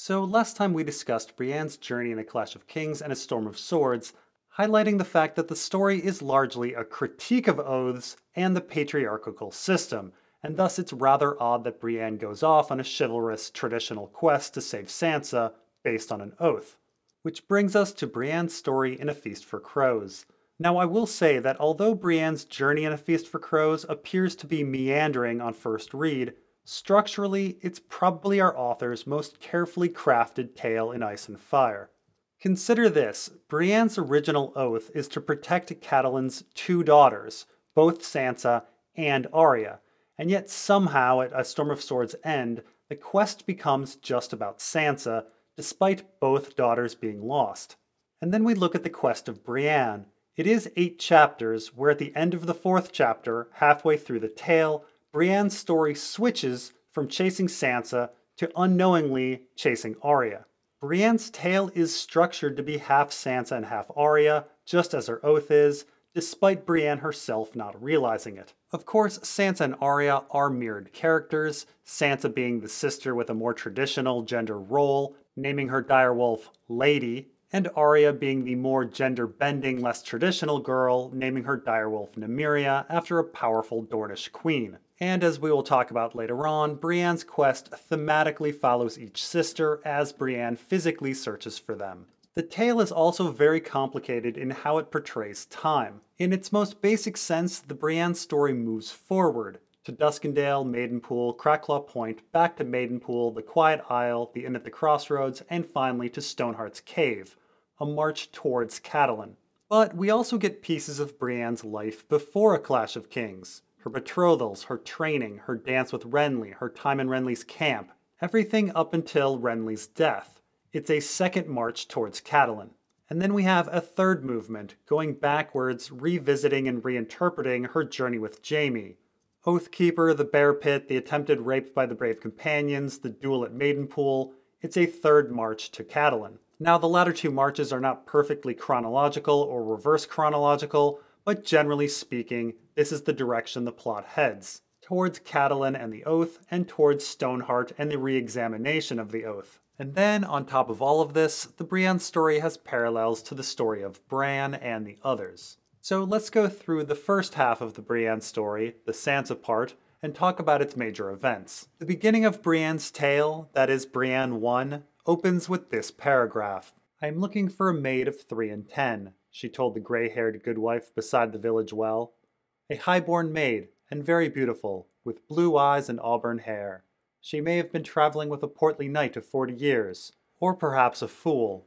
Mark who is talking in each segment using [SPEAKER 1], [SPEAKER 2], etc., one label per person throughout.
[SPEAKER 1] So last time we discussed Brienne's journey in A Clash of Kings and A Storm of Swords, highlighting the fact that the story is largely a critique of oaths and the patriarchal system, and thus it's rather odd that Brienne goes off on a chivalrous traditional quest to save Sansa based on an oath. Which brings us to Brienne's story in A Feast for Crows. Now I will say that although Brienne's journey in A Feast for Crows appears to be meandering on first read, structurally, it's probably our author's most carefully crafted tale in Ice and Fire. Consider this, Brienne's original oath is to protect Catelyn's two daughters, both Sansa and Arya, and yet somehow at A Storm of Swords' end, the quest becomes just about Sansa, despite both daughters being lost. And then we look at the quest of Brienne. It is 8 chapters, where at the end of the 4th chapter, halfway through the tale, Brienne's story switches from chasing Sansa to unknowingly chasing Arya. Brienne's tale is structured to be half Sansa and half Arya, just as her oath is, despite Brienne herself not realizing it. Of course, Sansa and Arya are mirrored characters, Sansa being the sister with a more traditional gender role, naming her direwolf Lady, and Arya being the more gender-bending, less traditional girl, naming her direwolf Nymeria after a powerful Dornish queen. And as we will talk about later on, Brienne's quest thematically follows each sister as Brienne physically searches for them. The tale is also very complicated in how it portrays time. In its most basic sense, the Brienne story moves forward, to Duskendale, Maidenpool, Crackclaw Point, back to Maidenpool, the Quiet Isle, the Inn at the Crossroads, and finally to Stoneheart's Cave, a march towards Catelyn. But we also get pieces of Brienne's life before A Clash of Kings. Her betrothals, her training, her dance with Renly, her time in Renly's camp, everything up until Renly's death. It's a second march towards Catelyn. And then we have a third movement, going backwards, revisiting and reinterpreting her journey with Jaime. Oathkeeper, the Bear Pit, the attempted rape by the Brave Companions, the duel at Maidenpool, it's a third march to Catelyn. Now the latter 2 marches are not perfectly chronological or reverse chronological, but generally speaking, this is the direction the plot heads, towards Catelyn and the Oath, and towards Stoneheart and the re-examination of the Oath. And then, on top of all of this, the Brienne story has parallels to the story of Bran and the others. So let's go through the first half of the Brienne story, the Sansa part, and talk about its major events. The beginning of Brienne's tale, that is Brienne 1, opens with this paragraph. "I am looking for a maid of 3 and 10, she told the grey-haired goodwife beside the village well. A high-born maid, and very beautiful, with blue eyes and auburn hair. She may have been traveling with a portly knight of 40 years, or perhaps a fool.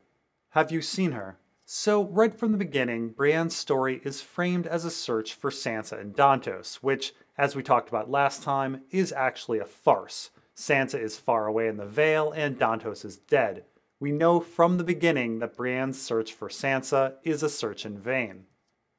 [SPEAKER 1] Have you seen her?" So, right from the beginning, Brienne's story is framed as a search for Sansa and Dantos, which, as we talked about last time, is actually a farce. Sansa is far away in the Vale, and Dantos is dead. We know from the beginning that Brienne's search for Sansa is a search in vain.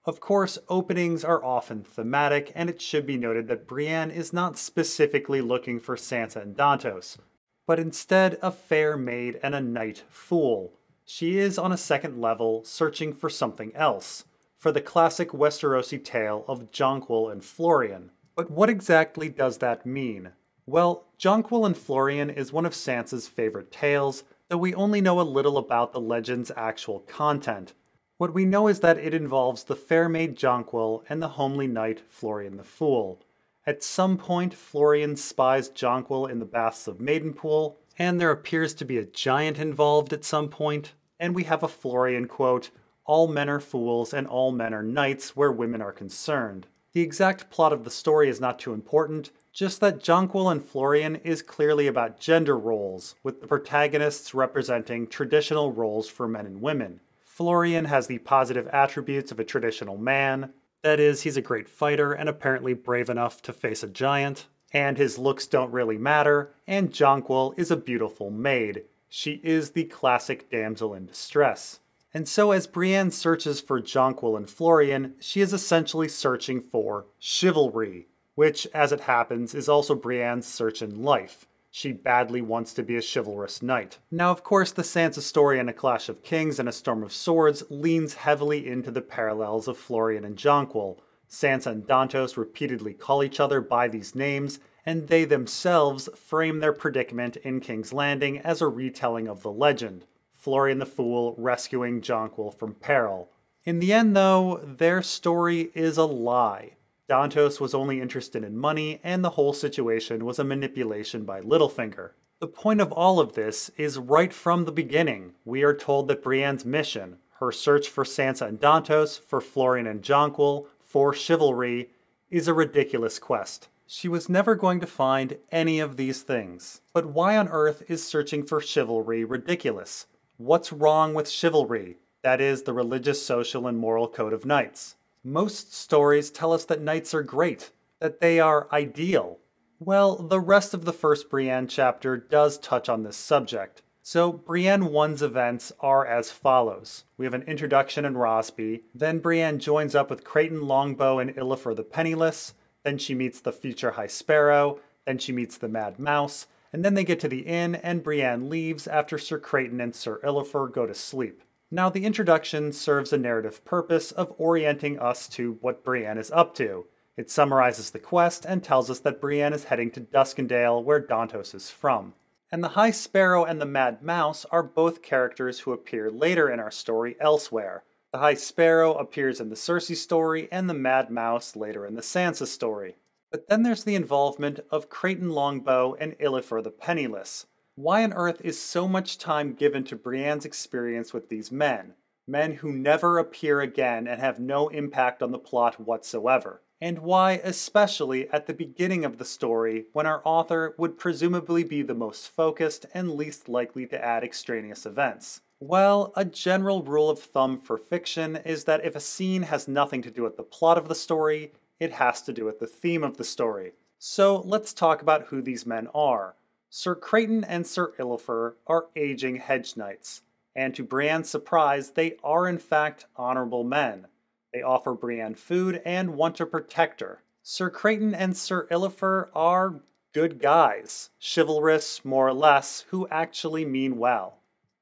[SPEAKER 1] Of course, openings are often thematic, and it should be noted that Brienne is not specifically looking for Sansa and Dantos, but instead a fair maid and a knight fool. She is on a second level searching for something else, for the classic Westerosi tale of Jonquil and Florian. But what exactly does that mean? Well, Jonquil and Florian is one of Sansa's favorite tales, though we only know a little about the legend's actual content. What we know is that it involves the fair maid Jonquil and the homely knight Florian the Fool. At some point, Florian spies Jonquil in the baths of Maidenpool, and there appears to be a giant involved at some point, and we have a Florian quote, "All men are fools and all men are knights where women are concerned." The exact plot of the story is not too important, just that Jonquil and Florian is clearly about gender roles, with the protagonists representing traditional roles for men and women. Florian has the positive attributes of a traditional man, that is, he's a great fighter and apparently brave enough to face a giant, and his looks don't really matter, and Jonquil is a beautiful maid. She is the classic damsel in distress. And so as Brienne searches for Jonquil and Florian, she is essentially searching for chivalry, which, as it happens, is also Brienne's search in life. She badly wants to be a chivalrous knight. Now, of course, the Sansa story in A Clash of Kings and A Storm of Swords leans heavily into the parallels of Florian and Jonquil. Sansa and Dantos repeatedly call each other by these names, and they themselves frame their predicament in King's Landing as a retelling of the legend, Florian the Fool rescuing Jonquil from peril. In the end, though, their story is a lie. Dantos was only interested in money, and the whole situation was a manipulation by Littlefinger. The point of all of this is right from the beginning. We are told that Brienne's mission, her search for Sansa and Dantos, for Florian and Jonquil, for chivalry, is a ridiculous quest. She was never going to find any of these things. But why on earth is searching for chivalry ridiculous? What's wrong with chivalry? That is, the religious, social, and moral code of knights. Most stories tell us that knights are great, that they are ideal. Well, the rest of the first Brienne chapter does touch on this subject. So Brienne 1's events are as follows. We have an introduction in Rosby, then Brienne joins up with Creighton Longbow and Illifer the Penniless, then she meets the future High Sparrow, then she meets the Mad Mouse, and then they get to the inn and Brienne leaves after Sir Creighton and Sir Illifer go to sleep. Now the introduction serves a narrative purpose of orienting us to what Brienne is up to. It summarizes the quest and tells us that Brienne is heading to Duskendale, where Dantos is from. And the High Sparrow and the Mad Mouse are both characters who appear later in our story elsewhere. The High Sparrow appears in the Cersei story, and the Mad Mouse later in the Sansa story. But then there's the involvement of Creighton Longbow and Illifer the Penniless. Why on earth is so much time given to Brienne's experience with these men? Men who never appear again and have no impact on the plot whatsoever. And why, especially at the beginning of the story, when our author would presumably be the most focused and least likely to add extraneous events? Well, a general rule of thumb for fiction is that if a scene has nothing to do with the plot of the story, it has to do with the theme of the story. So let's talk about who these men are. Sir Creighton and Sir Illifer are aging hedge knights, and to Brienne's surprise, they are in fact honorable men. They offer Brienne food and want to protect her. Sir Creighton and Sir Illifer are good guys, chivalrous more or less, who actually mean well.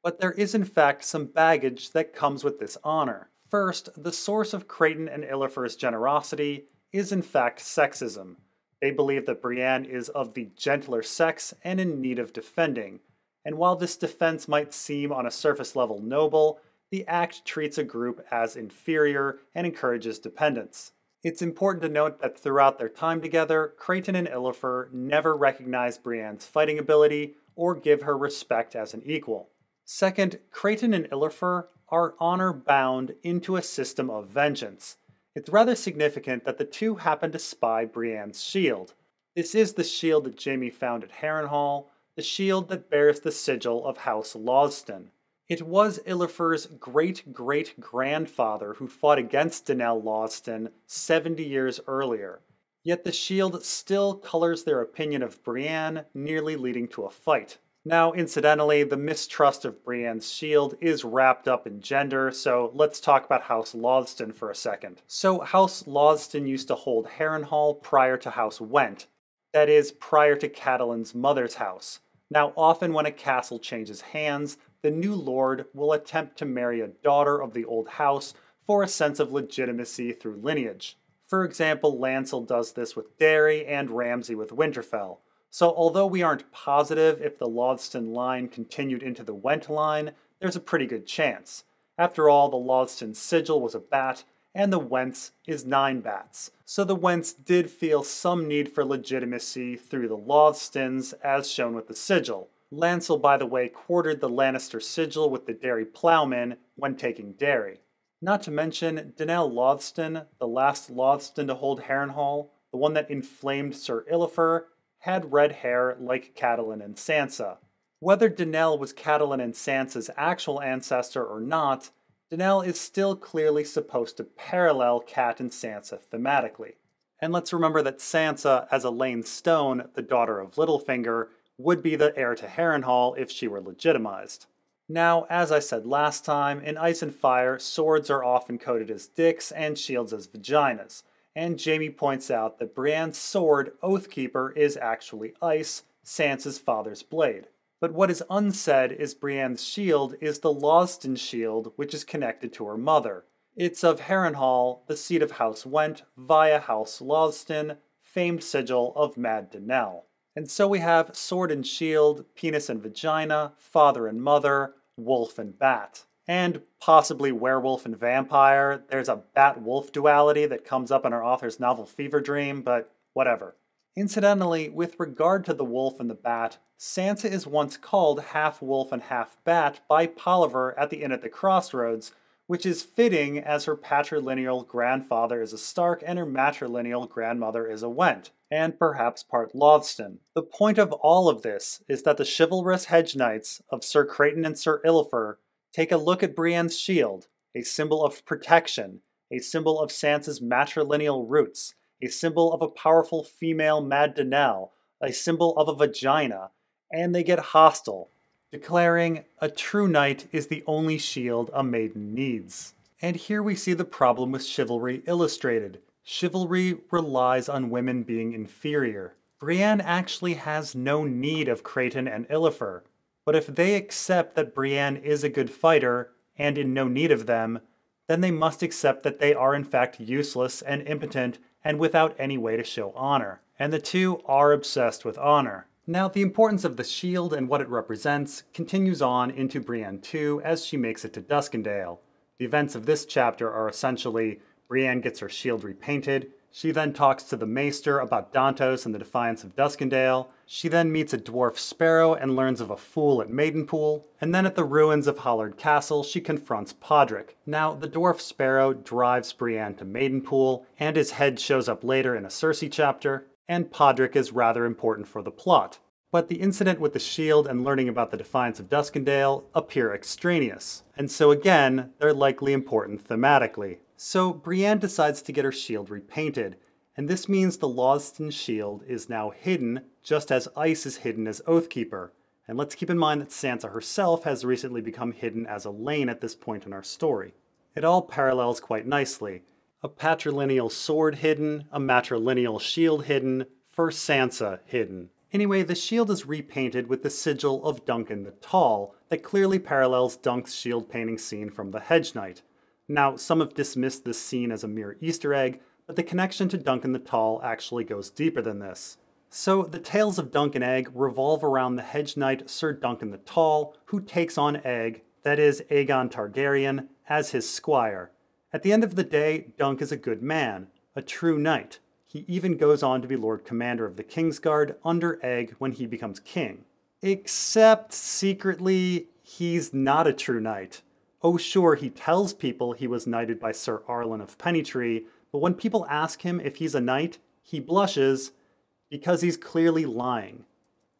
[SPEAKER 1] But there is in fact some baggage that comes with this honor. First, the source of Creighton and Illifer's generosity is in fact sexism. They believe that Brienne is of the gentler sex and in need of defending, and while this defense might seem on a surface level noble, the act treats a group as inferior and encourages dependence. It's important to note that throughout their time together, Creighton and Illifer never recognize Brienne's fighting ability or give her respect as an equal. Second, Creighton and Illifer are honor-bound into a system of vengeance. It's rather significant that the two happen to spy Brienne's shield. This is the shield that Jaime found at Harrenhal, the shield that bears the sigil of House Lawston. It was Illifer's great-great-grandfather who fought against Danelle Lawston 70 years earlier, yet the shield still colors their opinion of Brienne, nearly leading to a fight. Now, incidentally, the mistrust of Brienne's shield is wrapped up in gender, so let's talk about House Lawston for a second. So House Lawston used to hold Harrenhal prior to House Went, that is, prior to Catelyn's mother's house. Now, often when a castle changes hands, the new lord will attempt to marry a daughter of the old house for a sense of legitimacy through lineage. For example, Lancel does this with Darry and Ramsay with Winterfell. So although we aren't positive if the Lawston line continued into the Went line, there's a pretty good chance. After all, the Lawston sigil was a bat, and the Went's is 9 bats. So the Went's did feel some need for legitimacy through the Lawstons, as shown with the sigil. Lancel, by the way, quartered the Lannister sigil with the Darry Plowmen when taking Darry. Not to mention, Danelle Lawston, the last Lawston to hold Harrenhal, the one that inflamed Sir Illifer, had red hair like Catelyn and Sansa. Whether Danelle was Catelyn and Sansa's actual ancestor or not, Danelle is still clearly supposed to parallel Cat and Sansa thematically. And let's remember that Sansa, as Elaine Stone, the daughter of Littlefinger, would be the heir to Harrenhal if she were legitimized. Now, as I said last time, in Ice and Fire, swords are often coded as dicks and shields as vaginas, and Jaime points out that Brienne's sword, Oathkeeper, is actually ice, Sansa's father's blade. But what is unsaid is Brienne's shield is the Lawston shield, which is connected to her mother. It's of Harrenhal, the seat of House Went, via House Lawston, famed sigil of Mad Donnell. And so we have sword and shield, penis and vagina, father and mother, wolf and bat. And possibly werewolf and vampire. There's a bat-wolf duality that comes up in our author's novel Fever Dream, but whatever. Incidentally, with regard to the wolf and the bat, Sansa is once called half wolf and half bat by Polliver at the Inn at the Crossroads, which is fitting as her patrilineal grandfather is a Stark and her matrilineal grandmother is a Went, and perhaps part Lothston. The point of all of this is that the chivalrous hedge knights of Sir Creighton and Sir Illifer take a look at Brienne's shield, a symbol of protection, a symbol of Sansa's matrilineal roots, a symbol of a powerful female Mad Donnell, a symbol of a vagina, and they get hostile, declaring, "A true knight is the only shield a maiden needs." And here we see the problem with chivalry illustrated. Chivalry relies on women being inferior. Brienne actually has no need of Creighton and Illifer, but if they accept that Brienne is a good fighter, and in no need of them, then they must accept that they are in fact useless and impotent and without any way to show honor. And the two are obsessed with honor. Now, the importance of the shield and what it represents continues on into Brienne 2 as she makes it to Duskendale. The events of this chapter are essentially Brienne gets her shield repainted, she then talks to the Maester about Dantos and the defiance of Duskendale, she then meets a dwarf sparrow and learns of a fool at Maidenpool, and then at the ruins of Hollard Castle she confronts Podrick. Now, the dwarf sparrow drives Brienne to Maidenpool, and his head shows up later in a Cersei chapter, and Podrick is rather important for the plot. But the incident with the shield and learning about the defiance of Duskendale appear extraneous, and so again, they're likely important thematically. So Brienne decides to get her shield repainted, and this means the Lothston shield is now hidden, just as Ice is hidden as Oathkeeper. And let's keep in mind that Sansa herself has recently become hidden as Elaine at this point in our story. It all parallels quite nicely. A patrilineal sword hidden, a matrilineal shield hidden, for Sansa hidden. Anyway, the shield is repainted with the sigil of Duncan the Tall that clearly parallels Dunk's shield painting scene from the Hedge Knight. Now, some have dismissed this scene as a mere Easter egg, but the connection to Duncan the Tall actually goes deeper than this. So, the tales of Dunk and Egg revolve around the Hedge Knight Sir Duncan the Tall, who takes on Egg, that is Aegon Targaryen, as his squire. At the end of the day, Dunk is a good man, a true knight. He even goes on to be Lord Commander of the Kingsguard under Egg when he becomes king. Except, secretly, he's not a true knight. Oh sure, he tells people he was knighted by Sir Arlen of Pennytree, but when people ask him if he's a knight, he blushes because he's clearly lying.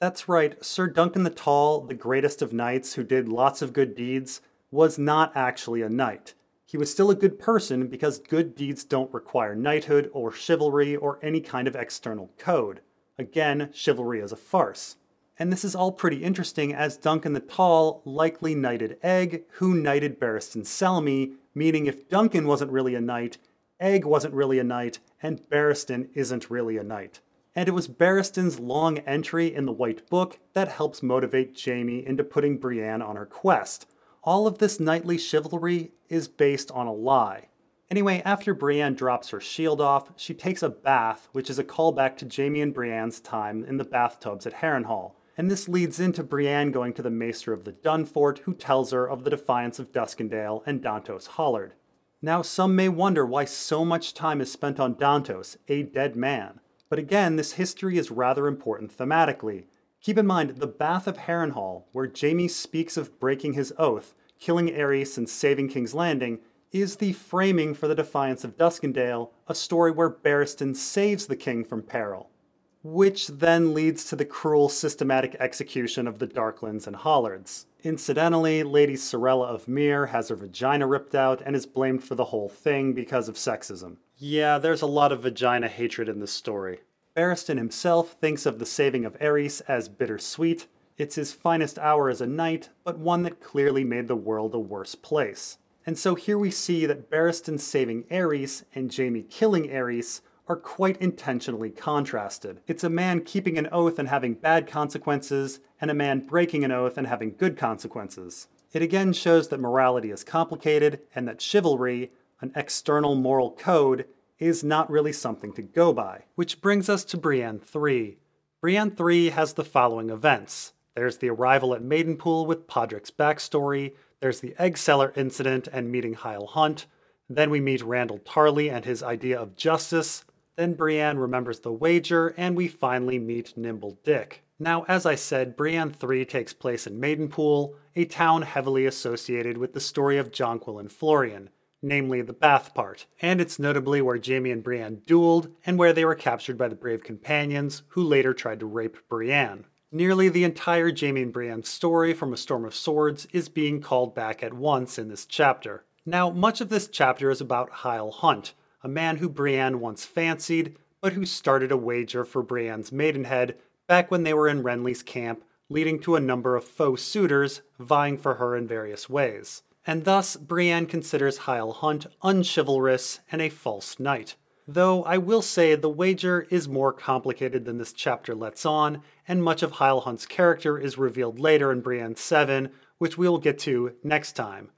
[SPEAKER 1] That's right, Sir Duncan the Tall, the greatest of knights who did lots of good deeds, was not actually a knight. He was still a good person because good deeds don't require knighthood or chivalry or any kind of external code. Again, chivalry is a farce. And this is all pretty interesting as Duncan the Tall likely knighted Egg, who knighted Barristan Selmy, meaning if Duncan wasn't really a knight, Egg wasn't really a knight, and Barristan isn't really a knight. And it was Barristan's long entry in the White Book that helps motivate Jaime into putting Brienne on her quest. All of this knightly chivalry is based on a lie. Anyway, after Brienne drops her shield off, she takes a bath, which is a callback to Jaime and Brienne's time in the bathtubs at Harrenhal. And this leads into Brienne going to the Maester of the Dunfort, who tells her of the defiance of Duskendale and Dantos Hollard. Now, some may wonder why so much time is spent on Dantos, a dead man. But again, this history is rather important thematically. Keep in mind, the Bath of Harrenhal, where Jaime speaks of breaking his oath, killing Aerys and saving King's Landing, is the framing for the defiance of Duskendale, a story where Barristan saves the king from peril. Which then leads to the cruel systematic execution of the Darklands and Hollards. Incidentally, Lady Sorella of Myr has her vagina ripped out and is blamed for the whole thing because of sexism. Yeah, there's a lot of vagina hatred in this story. Barristan himself thinks of the saving of Aerys as bittersweet. It's his finest hour as a knight, but one that clearly made the world a worse place. And so here we see that Barristan saving Aerys and Jaime killing Aerys are quite intentionally contrasted. It's a man keeping an oath and having bad consequences, and a man breaking an oath and having good consequences. It again shows that morality is complicated, and that chivalry, an external moral code, is not really something to go by. Which brings us to Brienne 3. Brienne 3 has the following events. There's the arrival at Maidenpool with Podrick's backstory, there's the egg seller incident and meeting Hyle Hunt, then we meet Randyll Tarly and his idea of justice, then Brienne remembers the wager, and we finally meet Nimble Dick. Now, as I said, Brienne 3 takes place in Maidenpool, a town heavily associated with the story of Jonquil and Florian, namely the Bath part, and it's notably where Jaime and Brienne dueled, and where they were captured by the Brave Companions, who later tried to rape Brienne. Nearly the entire Jaime and Brienne story from A Storm of Swords is being called back at once in this chapter. Now, much of this chapter is about Hyle Hunt, a man who Brienne once fancied, but who started a wager for Brienne's maidenhead back when they were in Renly's camp, leading to a number of faux suitors vying for her in various ways. And thus, Brienne considers Hyle Hunt unchivalrous and a false knight. Though I will say the wager is more complicated than this chapter lets on, and much of Hyle Hunt's character is revealed later in Brienne 7, which we will get to next time.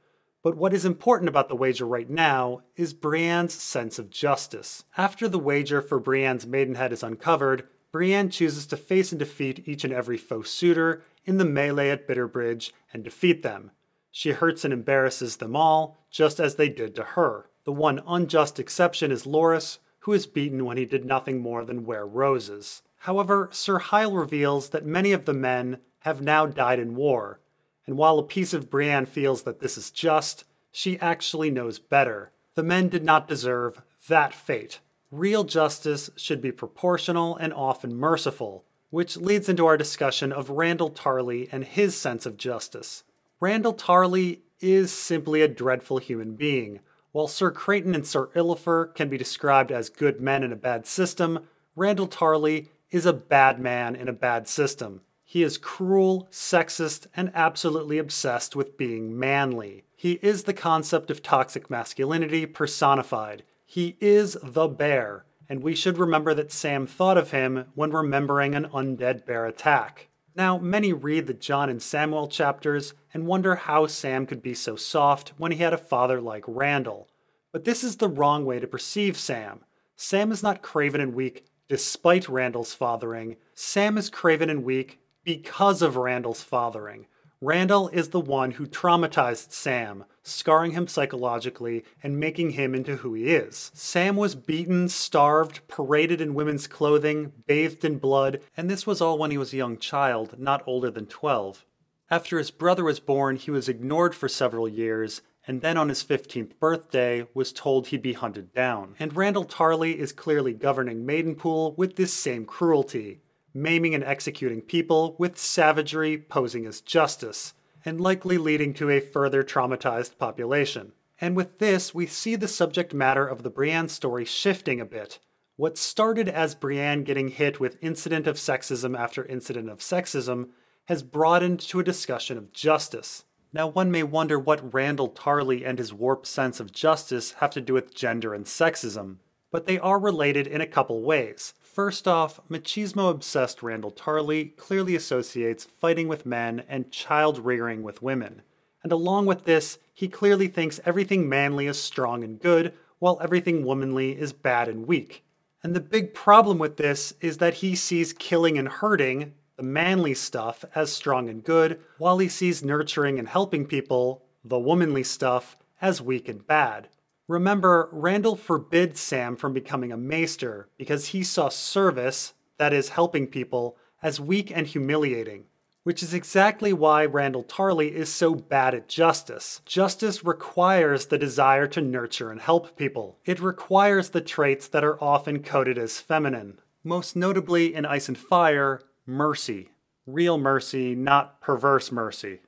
[SPEAKER 1] But what is important about the wager right now is Brienne's sense of justice. After the wager for Brienne's maidenhead is uncovered, Brienne chooses to face and defeat each and every faux suitor in the melee at Bitterbridge and defeat them. She hurts and embarrasses them all, just as they did to her. The one unjust exception is Loras, who is beaten when he did nothing more than wear roses. However, Sir Hyle reveals that many of the men have now died in war, and while a piece of Brienne feels that this is just, she actually knows better. The men did not deserve that fate. Real justice should be proportional and often merciful, which leads into our discussion of Randyll Tarly and his sense of justice. Randyll Tarly is simply a dreadful human being. While Sir Creighton and Sir Illafer can be described as good men in a bad system, Randyll Tarly is a bad man in a bad system. He is cruel, sexist, and absolutely obsessed with being manly. He is the concept of toxic masculinity personified. He is the bear, and we should remember that Sam thought of him when remembering an undead bear attack. Now, many read the Jon and Samwell chapters and wonder how Sam could be so soft when he had a father like Randyll. But this is the wrong way to perceive Sam. Sam is not craven and weak despite Randyll's fathering. Sam is craven and weak because of Randyll's fathering. Randyll is the one who traumatized Sam, scarring him psychologically and making him into who he is. Sam was beaten, starved, paraded in women's clothing, bathed in blood, and this was all when he was a young child, not older than 12. After his brother was born, he was ignored for several years, and then on his 15th birthday was told he'd be hunted down. And Randyll Tarly is clearly governing Maidenpool with this same cruelty, maiming and executing people with savagery posing as justice, and likely leading to a further traumatized population. And with this, we see the subject matter of the Brienne story shifting a bit. What started as Brienne getting hit with incident of sexism after incident of sexism has broadened to a discussion of justice. Now, one may wonder what Randyll Tarly and his warped sense of justice have to do with gender and sexism, but they are related in a couple ways. First off, machismo-obsessed Randyll Tarly clearly associates fighting with men and child-rearing with women. And along with this, he clearly thinks everything manly is strong and good, while everything womanly is bad and weak. And the big problem with this is that he sees killing and hurting, the manly stuff, as strong and good, while he sees nurturing and helping people, the womanly stuff, as weak and bad. Remember, Randyll forbid Sam from becoming a maester because he saw service, that is helping people, as weak and humiliating. Which is exactly why Randyll Tarly is so bad at justice. Justice requires the desire to nurture and help people. It requires the traits that are often coded as feminine. Most notably in Ice and Fire, mercy. Real mercy, not perverse mercy.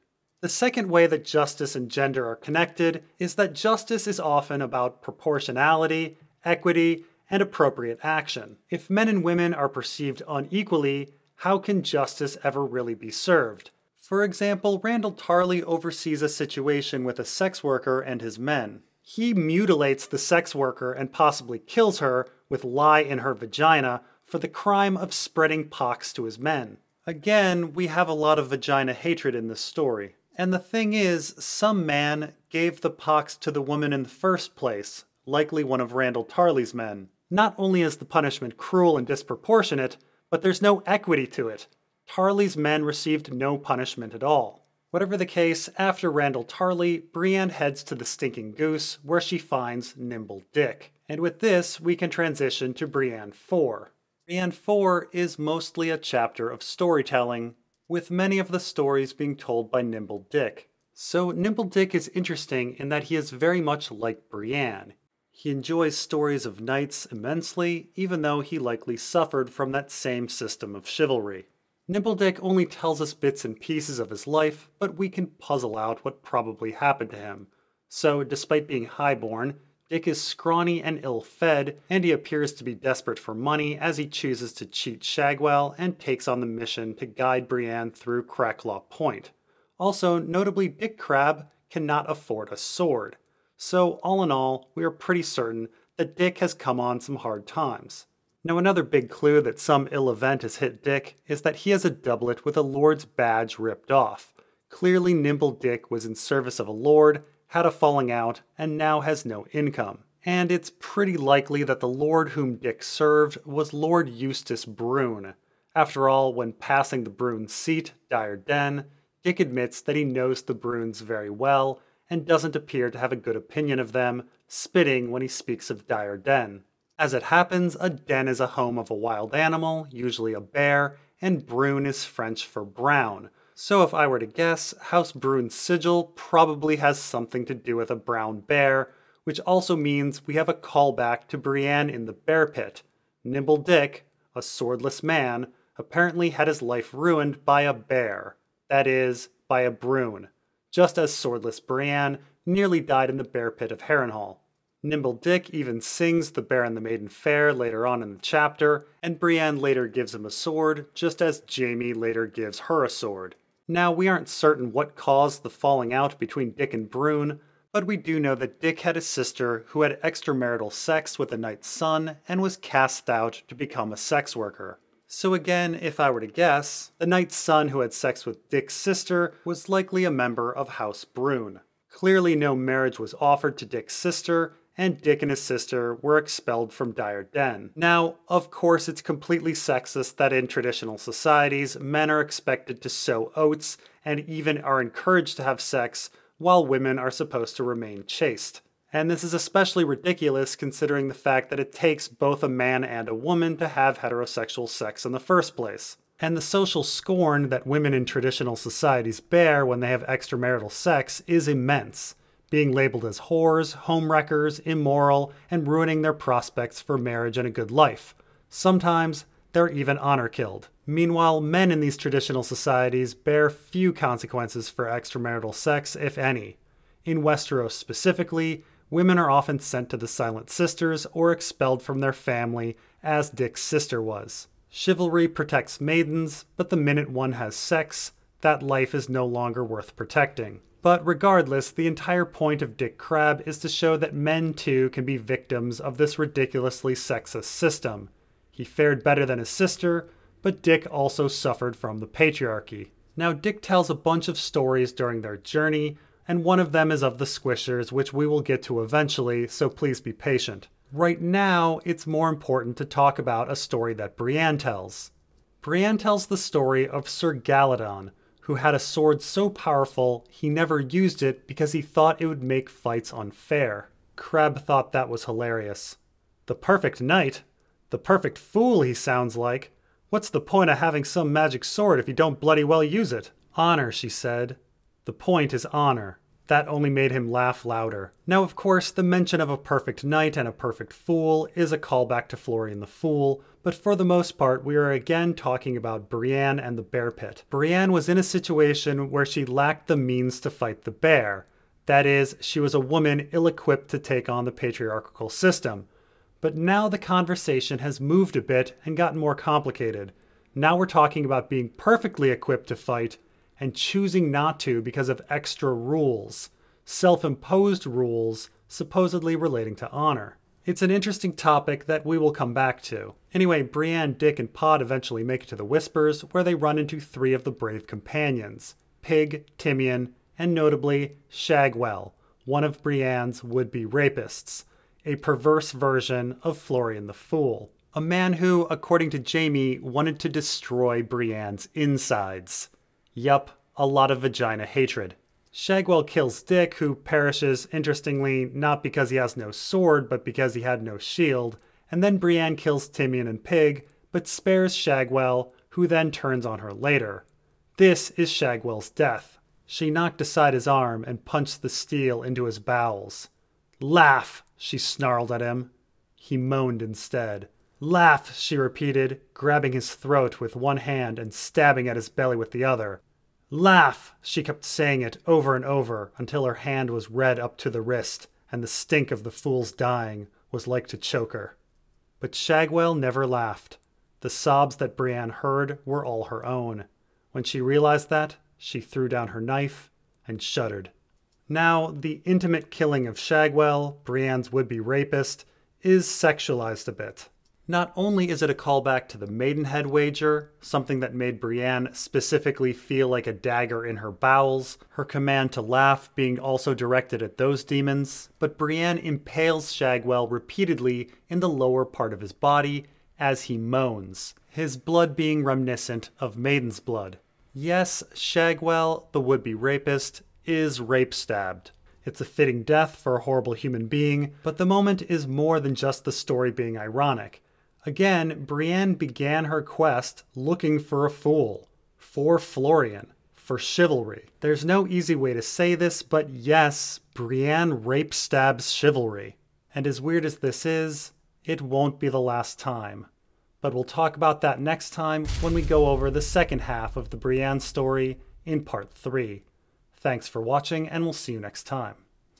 [SPEAKER 1] The second way that justice and gender are connected is that justice is often about proportionality, equity, and appropriate action. If men and women are perceived unequally, how can justice ever really be served? For example, Randyll Tarly oversees a situation with a sex worker and his men. He mutilates the sex worker and possibly kills her with lye in her vagina for the crime of spreading pox to his men. Again, we have a lot of vagina hatred in this story. And the thing is, some man gave the pox to the woman in the first place, likely one of Randyll Tarley's men. Not only is the punishment cruel and disproportionate, but there's no equity to it. Tarley's men received no punishment at all. Whatever the case, after Randyll Tarley, Brienne heads to the Stinking Goose, where she finds Nimble Dick. And with this, we can transition to Brienne 4. Brienne 4 is mostly a chapter of storytelling, with many of the stories being told by Nimble Dick. So Nimble Dick is interesting in that he is very much like Brienne. He enjoys stories of knights immensely, even though he likely suffered from that same system of chivalry. Nimble Dick only tells us bits and pieces of his life, but we can puzzle out what probably happened to him. So, despite being highborn, Dick is scrawny and ill-fed, and he appears to be desperate for money as he chooses to cheat Shagwell and takes on the mission to guide Brienne through Cracklaw Point. Also, notably, Dick Crabb cannot afford a sword. So, all in all, we are pretty certain that Dick has come on some hard times. Now, another big clue that some ill event has hit Dick is that he has a doublet with a lord's badge ripped off. Clearly, Nimble Dick was in service of a lord, had a falling out, and now has no income. And it's pretty likely that the lord whom Dick served was Lord Eustace Brune. After all, when passing the Brune's seat, Dire Den, Dick admits that he knows the Brunes very well and doesn't appear to have a good opinion of them, spitting when he speaks of Dire Den. As it happens, a den is a home of a wild animal, usually a bear, and Brune is French for brown. So if I were to guess, House Brune's sigil probably has something to do with a brown bear, which also means we have a callback to Brienne in the bear pit. Nimble Dick, a swordless man, apparently had his life ruined by a bear. That is, by a Brune, just as swordless Brienne nearly died in the bear pit of Harrenhal. Nimble Dick even sings The Bear and the Maiden Fair later on in the chapter, and Brienne later gives him a sword, just as Jaime later gives her a sword. Now, we aren't certain what caused the falling out between Dick and Brune, but we do know that Dick had a sister who had extramarital sex with a knight's son and was cast out to become a sex worker. So again, if I were to guess, the knight's son who had sex with Dick's sister was likely a member of House Brune. Clearly no marriage was offered to Dick's sister, and Dick and his sister were expelled from Dire Den. Now, of course, it's completely sexist that in traditional societies, men are expected to sow oats and even are encouraged to have sex, while women are supposed to remain chaste. And this is especially ridiculous considering the fact that it takes both a man and a woman to have heterosexual sex in the first place. And the social scorn that women in traditional societies bear when they have extramarital sex is immense, being labeled as whores, homewreckers, immoral, and ruining their prospects for marriage and a good life. Sometimes, they're even honor-killed. Meanwhile, men in these traditional societies bear few consequences for extramarital sex, if any. In Westeros specifically, women are often sent to the Silent Sisters or expelled from their family, as Dick's sister was. Chivalry protects maidens, but the minute one has sex, that life is no longer worth protecting. But regardless, the entire point of Dick Crabb is to show that men too can be victims of this ridiculously sexist system. He fared better than his sister, but Dick also suffered from the patriarchy. Now, Dick tells a bunch of stories during their journey, and one of them is of the Squishers, which we will get to eventually, so please be patient. Right now, it's more important to talk about a story that Brienne tells. Brienne tells the story of Sir Galadon, who had a sword so powerful he never used it because he thought it would make fights unfair. Crabb thought that was hilarious. The perfect knight? The perfect fool, he sounds like. What's the point of having some magic sword if you don't bloody well use it? Honor, she said. The point is honor. That only made him laugh louder. Now, of course, the mention of a perfect knight and a perfect fool is a callback to Florian the Fool, but for the most part, we are again talking about Brienne and the bear pit. Brienne was in a situation where she lacked the means to fight the bear. That is, she was a woman ill-equipped to take on the patriarchal system. But now the conversation has moved a bit and gotten more complicated. Now we're talking about being perfectly equipped to fight and choosing not to because of extra rules, self-imposed rules supposedly relating to honor. It's an interesting topic that we will come back to. Anyway, Brienne, Dick, and Pod eventually make it to the Whispers, where they run into 3 of the brave companions, Pig, Timian, and notably Shagwell, one of Brienne's would-be rapists. a perverse version of Florian the Fool. A man who, according to Jamie, wanted to destroy Brienne's insides. Yup, a lot of vagina hatred. Shagwell kills Dick, who perishes, interestingly, not because he has no sword, but because he had no shield, and then Brienne kills Timian and Pig, but spares Shagwell, who then turns on her later. This is Shagwell's death. She knocked aside his arm and punched the steel into his bowels. "Laugh," she snarled at him. He moaned instead. "Laugh," she repeated, grabbing his throat with one hand and stabbing at his belly with the other. "Laugh!" She kept saying it over and over until her hand was red up to the wrist, and the stink of the fool's dying was like to choke her. But Shagwell never laughed. The sobs that Brienne heard were all her own. When she realized that, she threw down her knife and shuddered. Now, the intimate killing of Shagwell, Brienne's would-be rapist, is sexualized a bit. Not only is it a callback to the Maidenhead wager, something that made Brienne specifically feel like a dagger in her bowels, her command to laugh being also directed at those demons, but Brienne impales Shagwell repeatedly in the lower part of his body as he moans, his blood being reminiscent of Maiden's blood. Yes, Shagwell, the would-be rapist, is rape-stabbed. It's a fitting death for a horrible human being, but the moment is more than just the story being ironic. Again, Brienne began her quest looking for a fool, for Florian, for chivalry. There's no easy way to say this, but yes, Brienne rape-stabs chivalry. And as weird as this is, it won't be the last time. But we'll talk about that next time when we go over the second half of the Brienne story in part 3. Thanks for watching, and we'll see you next time.